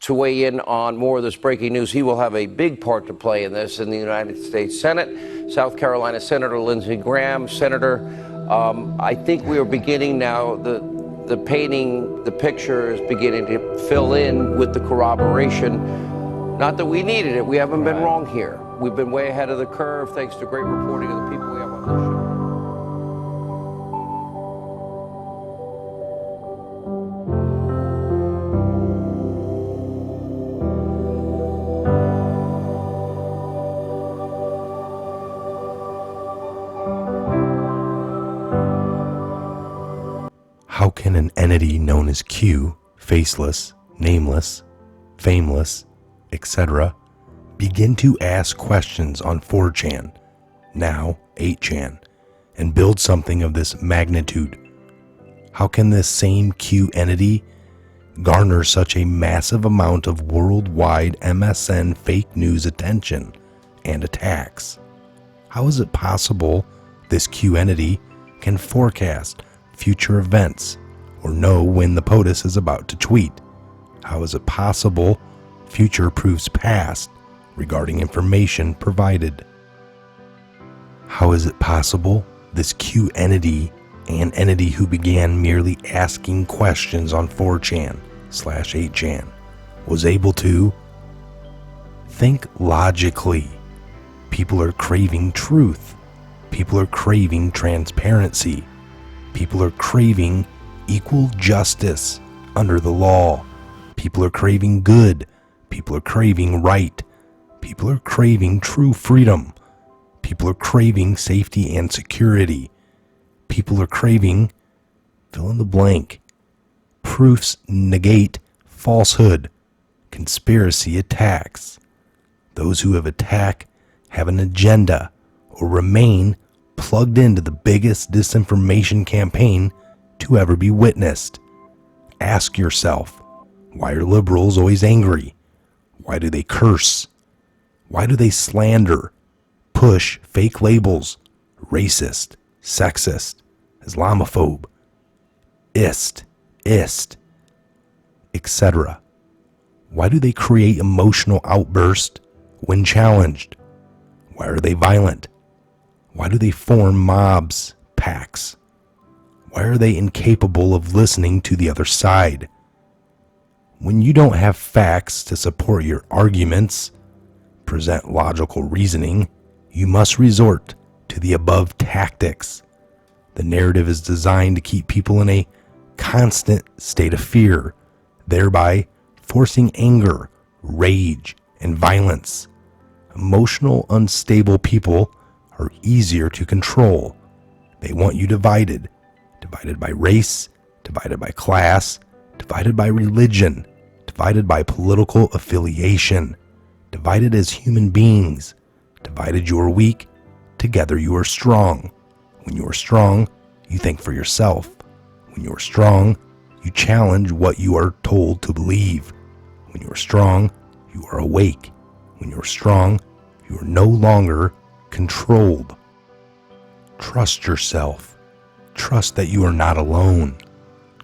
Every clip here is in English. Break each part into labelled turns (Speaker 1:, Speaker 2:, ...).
Speaker 1: to weigh in on more of this breaking news. He will have a big part to play in this in the United States Senate. South Carolina Senator Lindsey Graham. Senator, I think we are beginning now, the painting, the picture is beginning to fill in with the corroboration. Not that we needed it. We haven't been wrong here. We've been way ahead of the curve thanks to great reporting of the people we have on the show.
Speaker 2: How can an entity known as Q, faceless, nameless, fameless, etc., begin to ask questions on 4chan, now 8chan, and build something of this magnitude? How can this same Q entity garner such a massive amount of worldwide MSN fake news attention and attacks? How is it possible this Q entity can forecast future events or know when the POTUS is about to tweet? How is it possible future proves past regarding information provided? How is it possible this Q entity, an entity who began merely asking questions on 4chan/8chan, was able to think logically? People are craving truth. People are craving transparency. People are craving equal justice under the law. People are craving good. People are craving right. People are craving true freedom. People are craving safety and security. People are craving fill in the blank. Proofs negate falsehood. Conspiracy attacks. Those who have attacked have an agenda or remain plugged into the biggest disinformation campaign to ever be witnessed. Ask yourself, why are liberals always angry? Why do they curse? Why do they slander, push fake labels, racist, sexist, Islamophobe, ist, etc.? Why do they create emotional outbursts when challenged? Why are they violent? Why do they form mobs, packs? Why are they incapable of listening to the other side? When you don't have facts to support your arguments, present logical reasoning, you must resort to the above tactics. The narrative is designed to keep people in a constant state of fear, thereby forcing anger, rage, and violence. Emotional, unstable people are easier to control. They want you divided by race, divided by class, divided by religion, divided by political affiliation, divided as human beings. Divided you are weak, together you are strong. When you are strong, you think for yourself. When you are strong, you challenge what you are told to believe. When you are strong, you are awake. When you are strong, you are no longer controlled. Trust yourself. Trust that you are not alone.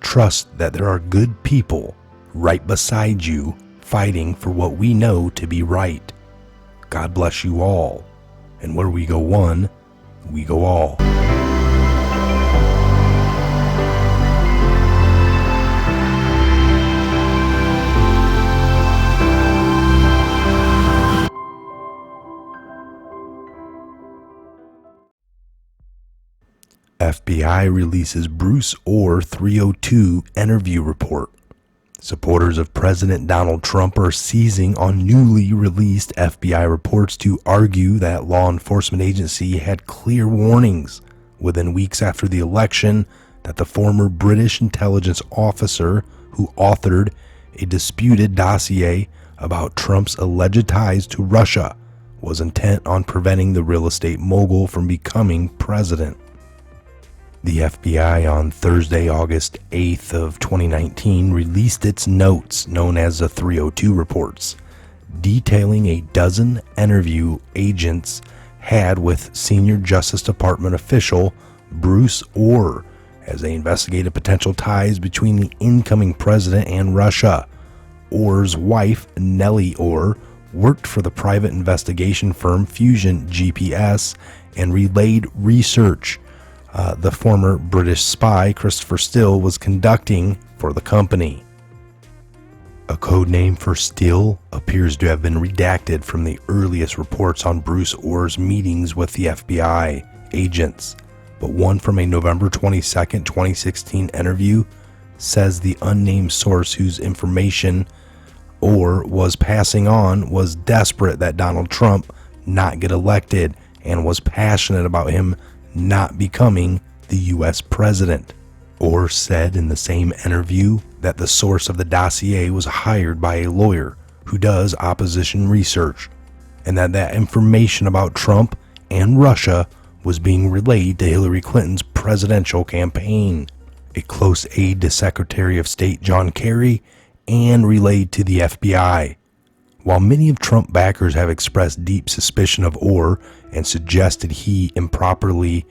Speaker 2: Trust that there are good people right beside you fighting for what we know to be right. God bless you all. And where we go one, we go all. FBI releases Bruce Ohr 302 interview report. Supporters of President Donald Trump are seizing on newly released FBI reports to argue that law enforcement agency had clear warnings within weeks after the election that the former British intelligence officer who authored a disputed dossier about Trump's alleged ties to Russia was intent on preventing the real estate mogul from becoming president. The FBI on Thursday, August 8th of 2019 released its notes known as the 302 reports, detailing a dozen interview agents had with senior Justice Department official Bruce Ohr as they investigated potential ties between the incoming president and Russia. Ohr's wife, Nellie Ohr, worked for the private investigation firm Fusion GPS and relayed research the former British spy Christopher Steele was conducting for the company. A code name for Steele appears to have been redacted from the earliest reports on Bruce Ohr's meetings with the FBI agents, but one from a November 22, 2016 interview says the unnamed source whose information Ohr was passing on was desperate that Donald Trump not get elected and was passionate about him not becoming the U.S. president. Ohr said in the same interview that the source of the dossier was hired by a lawyer who does opposition research, and that information about Trump and Russia was being relayed to Hillary Clinton's presidential campaign, a close aide to Secretary of State John Kerry, and relayed to the FBI. While many of Trump backers have expressed deep suspicion of Ohr and suggested he improperly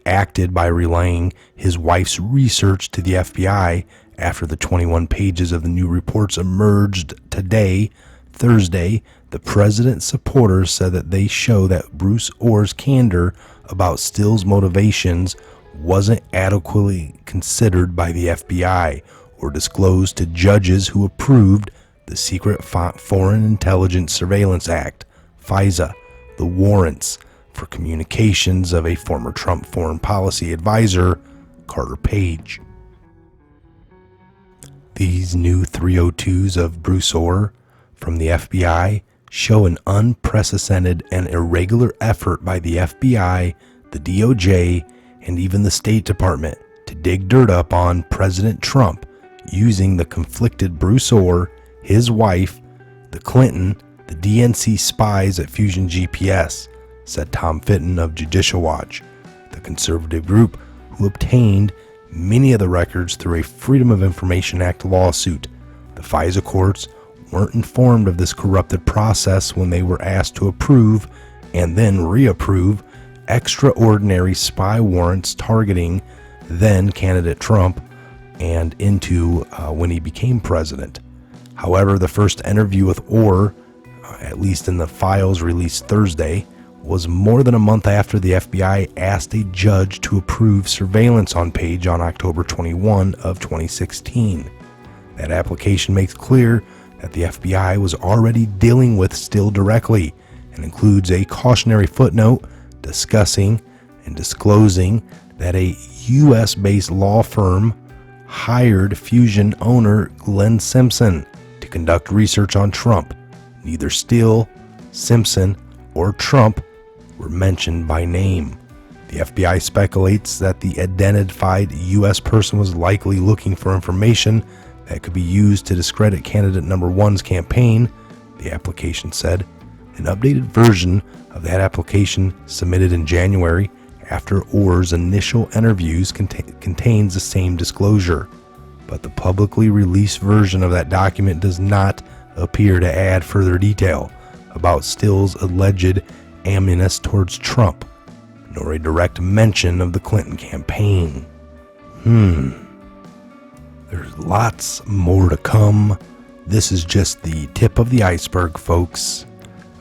Speaker 2: acted by relaying his wife's research to the FBI after the 21 pages of the new reports emerged today, Thursday, the president's supporters said that they show that Bruce Ohr's candor about Steele's motivations wasn't adequately considered by the FBI or disclosed to judges who approved the Secret Foreign Intelligence Surveillance Act, FISA, the warrants for communications of a former Trump foreign policy advisor, Carter Page. These new 302s of Bruce Ohr from the FBI show an unprecedented and irregular effort by the FBI, the DOJ, and even the State Department to dig dirt up on President Trump using the conflicted Bruce Ohr, his wife, the Clinton, the DNC spies at Fusion GPS, said Tom Fitton of Judicial Watch, the conservative group who obtained many of the records through a Freedom of Information Act lawsuit. The FISA courts weren't informed of this corrupted process when they were asked to approve and then reapprove extraordinary spy warrants targeting then candidate Trump and into when he became president. However, the first interview with Ohr, at least in the files released Thursday, was more than a month after the FBI asked a judge to approve surveillance on Page on October 21 of 2016. That application makes clear that the FBI was already dealing with Steele directly and includes a cautionary footnote discussing and disclosing that a U.S.-based law firm hired Fusion owner Glenn Simpson to conduct research on Trump. Neither Steele, Simpson, or Trump were mentioned by name. The FBI speculates that the identified U.S. person was likely looking for information that could be used to discredit candidate number one's campaign, the application said. An updated version of that application submitted in January after Ohr's initial interviews contains the same disclosure, but the publicly released version of that document does not appear to add further detail about Steele's alleged animus towards Trump, nor a direct mention of the Clinton campaign. There's lots more to come. This is just the tip of the iceberg, folks.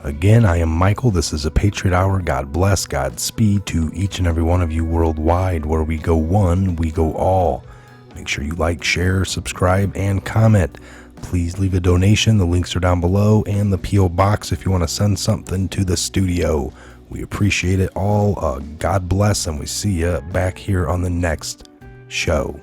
Speaker 2: Again, I am Michael. This is a Patriot Hour. God bless, Godspeed to each and every one of you worldwide. Where we go one, we go all. Make sure you like, share, subscribe, and comment. Please leave a donation. The links are down below, and the P.O Box if you want to send something to the studio. We appreciate it all. God bless, and we see you back here on the next show.